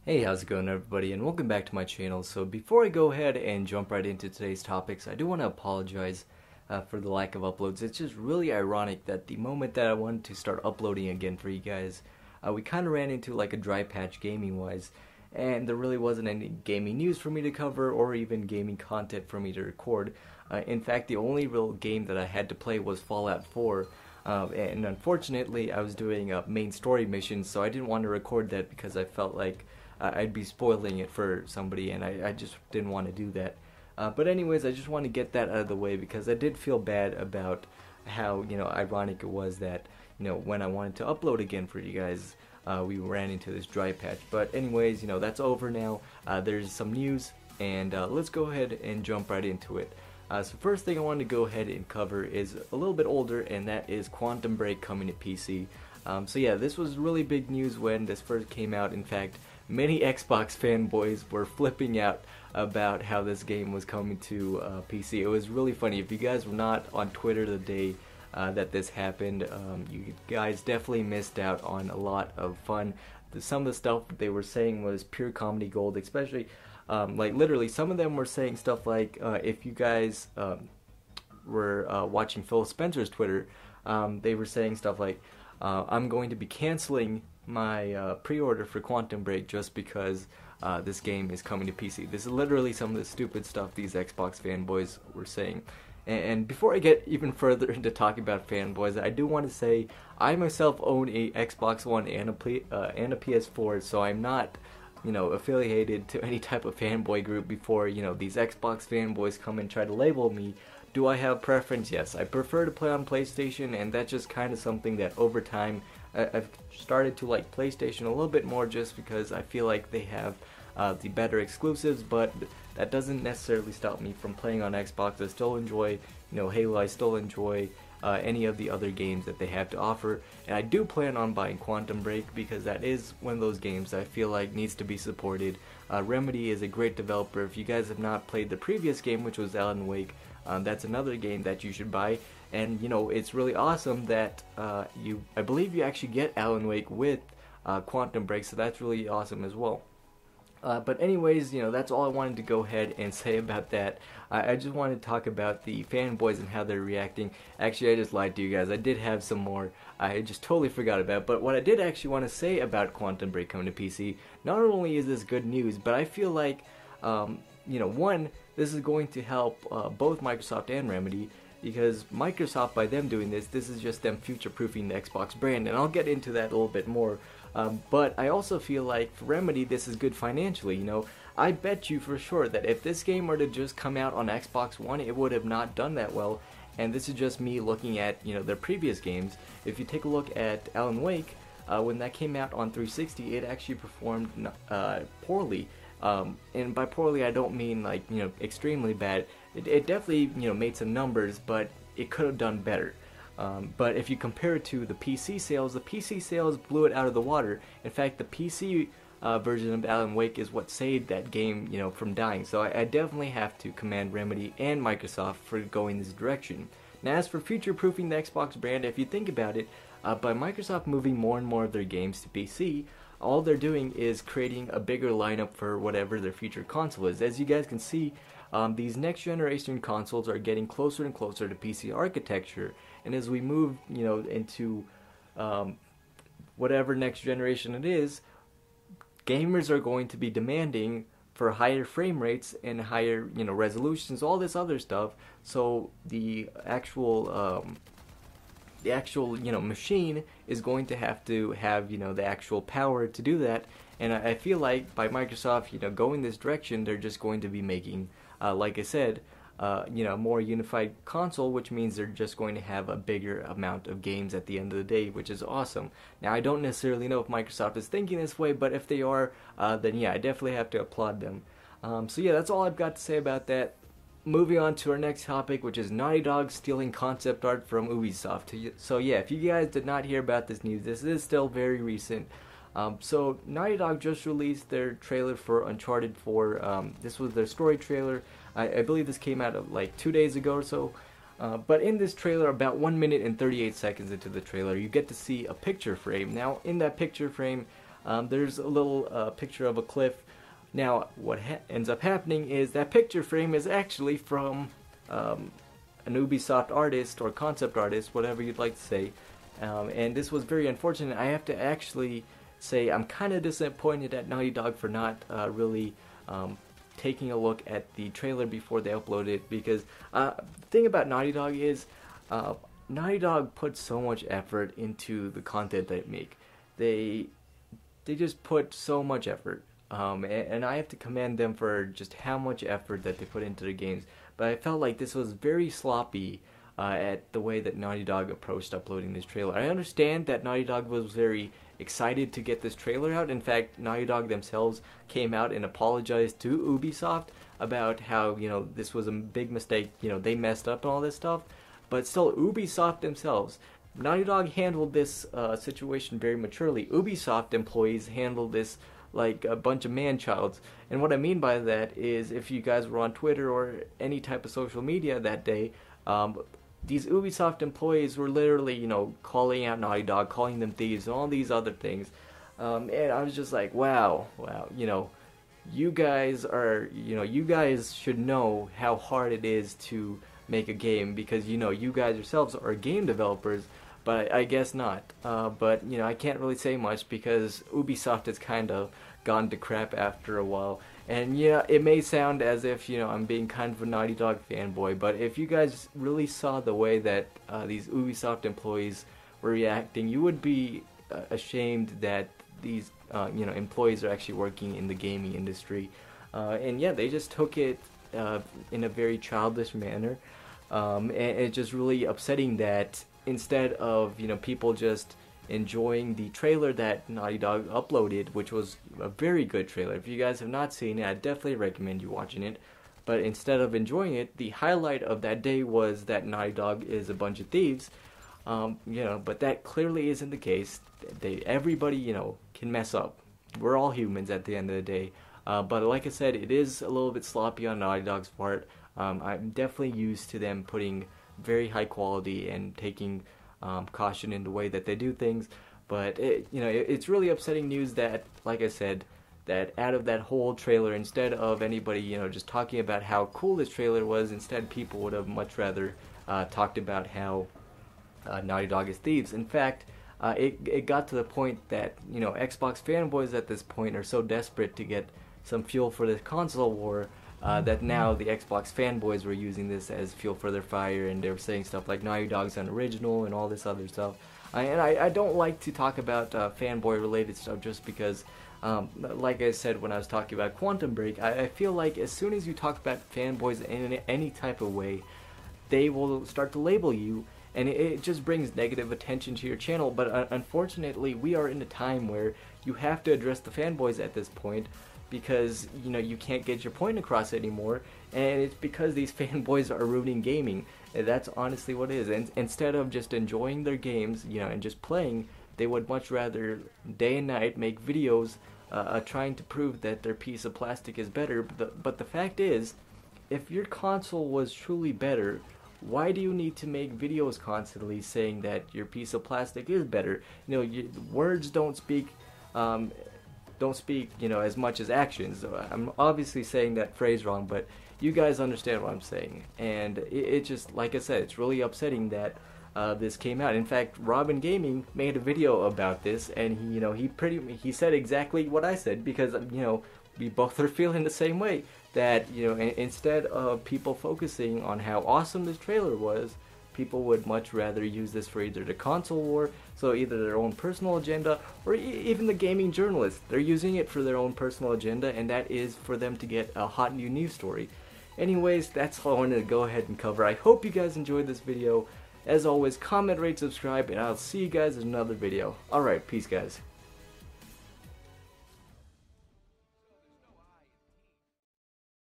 Hey, how's it going everybody, and welcome back to my channel. So before I go ahead and jump right into today's topics, I do want to apologize for the lack of uploads. It's just really ironic that the moment that I wanted to start uploading again for you guys, we kind of ran into like a dry patch gaming wise, and there really wasn't any gaming news for me to cover or even gaming content for me to record. In fact, the only real game that I had to play was Fallout 4. And unfortunately, I was doing main story missions, so I didn't want to record that because I felt like I'd be spoiling it for somebody, and I just didn't want to do that. But anyways, I just want to get that out of the way because I did feel bad about how, ironic it was that, when I wanted to upload again for you guys, we ran into this dry patch. But anyways, that's over now. There's some news, and let's go ahead and jump right into it. So first thing I wanted to go ahead and cover is a little bit older, and that is Quantum Break coming to PC. So yeah, this was really big news when this first came out. In fact, many Xbox fanboys were flipping out about how this game was coming to PC. It was really funny. If you guys were not on Twitter the day that this happened, you guys definitely missed out on a lot of fun. Some of the stuff they were saying was pure comedy gold, especially like literally some of them were saying stuff like if you guys were watching Phil Spencer's Twitter, they were saying stuff like I'm going to be canceling my pre-order for Quantum Break just because this game is coming to PC. This is literally some of the stupid stuff these Xbox fanboys were saying. And before I get even further into talking about fanboys, I do want to say I myself own a Xbox One and a PS4, so I'm not, affiliated to any type of fanboy group. Before, these Xbox fanboys come and try to label me. Do I have preference? Yes, I prefer to play on PlayStation, and that's just kind of something that over time I've started to like PlayStation a little bit more just because I feel like they have the better exclusives, but that doesn't necessarily stop me from playing on Xbox. I still enjoy, Halo. I still enjoy any of the other games that they have to offer, and I do plan on buying Quantum Break because that is one of those games that I feel like needs to be supported. Remedy is a great developer. If you guys have not played the previous game, which was Alan Wake, that's another game that you should buy. And it's really awesome that I believe you actually get Alan Wake with Quantum Break, so that's really awesome as well. But anyways, that's all I wanted to go ahead and say about that. I just wanted to talk about the fanboys and how they're reacting. Actually, I just lied to you guys. I did have some more. I just totally forgot about it. But what I did actually want to say about Quantum Break coming to PC, not only is this good news, but I feel like, one, this is going to help both Microsoft and Remedy. Because Microsoft, by them doing this is just them future-proofing the Xbox brand, and I'll get into that a little bit more. But I also feel like for Remedy, this is good financially. I bet you for sure that if this game were to just come out on Xbox One, it would have not done that well. And this is just me looking at their previous games. If you take a look at Alan Wake, when that came out on 360, it actually performed poorly. And by poorly, I don't mean like extremely bad. It definitely made some numbers, but it could have done better. But if you compare it to the PC sales blew it out of the water. In fact, the PC version of Alan Wake is what saved that game from dying. So I definitely have to commend Remedy and Microsoft for going this direction. Now, as for future-proofing the Xbox brand, if you think about it, by Microsoft moving more and more of their games to PC, all they're doing is creating a bigger lineup for whatever their future console is. As you guys can see, these next generation consoles are getting closer and closer to PC architecture, and as we move into whatever next generation it is, gamers are going to be demanding for higher frame rates and higher resolutions, all this other stuff. So the actual machine is going to have the actual power to do that. And I feel like by Microsoft going this direction, they're just going to be making like I said, more unified console, which means they're just going to have a bigger amount of games at the end of the day, which is awesome. Now, I don't necessarily know if Microsoft is thinking this way, but if they are, then yeah, I definitely have to applaud them. So yeah, that's all I've got to say about that. Moving on to our next topic, which is Naughty Dog stealing concept art from Ubisoft. So yeah, if you guys did not hear about this news, this is still very recent. So Naughty Dog just released their trailer for Uncharted 4. This was their story trailer. I believe this came out like 2 days ago or so. But in this trailer, about 1 minute and 38 seconds into the trailer, you get to see a picture frame. Now, in that picture frame, there's a little picture of a cliff. Now, what ends up happening is that picture frame is actually from an Ubisoft artist or concept artist, whatever you'd like to say. And this was very unfortunate. I have to actually say I'm kind of disappointed at Naughty Dog for not really taking a look at the trailer before they upload it, because the thing about Naughty Dog is Naughty Dog puts so much effort into the content they make. They just put so much effort, and I have to commend them for just how much effort that they put into the games. But I felt like this was very sloppy at the way that Naughty Dog approached uploading this trailer. I understand that Naughty Dog was very excited to get this trailer out. In fact, Naughty Dog themselves came out and apologized to Ubisoft about how, this was a big mistake, they messed up and all this stuff. But still, Ubisoft themselves, Naughty Dog handled this situation very maturely. Ubisoft employees handled this like a bunch of man-childs. And what I mean by that is, if you guys were on Twitter or any type of social media that day, these Ubisoft employees were literally, calling out Naughty Dog, calling them thieves, and all these other things. And I was just like, wow, you guys are, you guys should know how hard it is to make a game, because, you guys yourselves are game developers, but I guess not. But, I can't really say much, because Ubisoft has kind of gone to crap after a while. And yeah, it may sound as if, I'm being kind of a Naughty Dog fanboy, but if you guys really saw the way that these Ubisoft employees were reacting, you would be ashamed that these, employees are actually working in the gaming industry. And yeah, they just took it in a very childish manner. And it's just really upsetting that instead of, people just enjoying the trailer that Naughty Dog uploaded, which was a very good trailer. If you guys have not seen it, I definitely recommend you watching it. But instead of enjoying it, the highlight of that day was that Naughty Dog is a bunch of thieves. But that clearly isn't the case. Everybody, can mess up. We're all humans at the end of the day. But like I said, it is a little bit sloppy on Naughty Dog's part. I'm definitely used to them putting very high quality and taking caution in the way that they do things, but it's really upsetting news that, like I said, that out of that whole trailer, instead of anybody just talking about how cool this trailer was, instead people would have much rather talked about how Naughty Dog is thieves. In fact, it got to the point that Xbox fanboys at this point are so desperate to get some fuel for this console war that now the Xbox fanboys were using this as fuel for their fire, and they were saying stuff like Naughty Dog's unoriginal and all this other stuff. I don't like to talk about fanboy related stuff just because, like I said when I was talking about Quantum Break, I feel like as soon as you talk about fanboys in any type of way, they will start to label you, and it just brings negative attention to your channel. But unfortunately, we are in a time where you have to address the fanboys at this point, because you can't get your point across anymore, and it's because these fanboys are ruining gaming. And that's honestly what it is. And instead of just enjoying their games, and just playing, they would much rather day and night make videos trying to prove that their piece of plastic is better. But the fact is, if your console was truly better, why do you need to make videos constantly saying that your piece of plastic is better? Words don't speak as much as actions. I'm obviously saying that phrase wrong, but you guys understand what I'm saying. And it just, like I said, it's really upsetting that this came out. In fact, Robin Gaming made a video about this, and he said exactly what I said, because we both are feeling the same way, that instead of people focusing on how awesome this trailer was, people would much rather use this for either the console war, so either their own personal agenda, or even the gaming journalists. They're using it for their own personal agenda, and that is for them to get a hot new news story. Anyways, that's all I wanted to go ahead and cover. I hope you guys enjoyed this video. As always, comment, rate, subscribe, and I'll see you guys in another video. Alright, peace guys.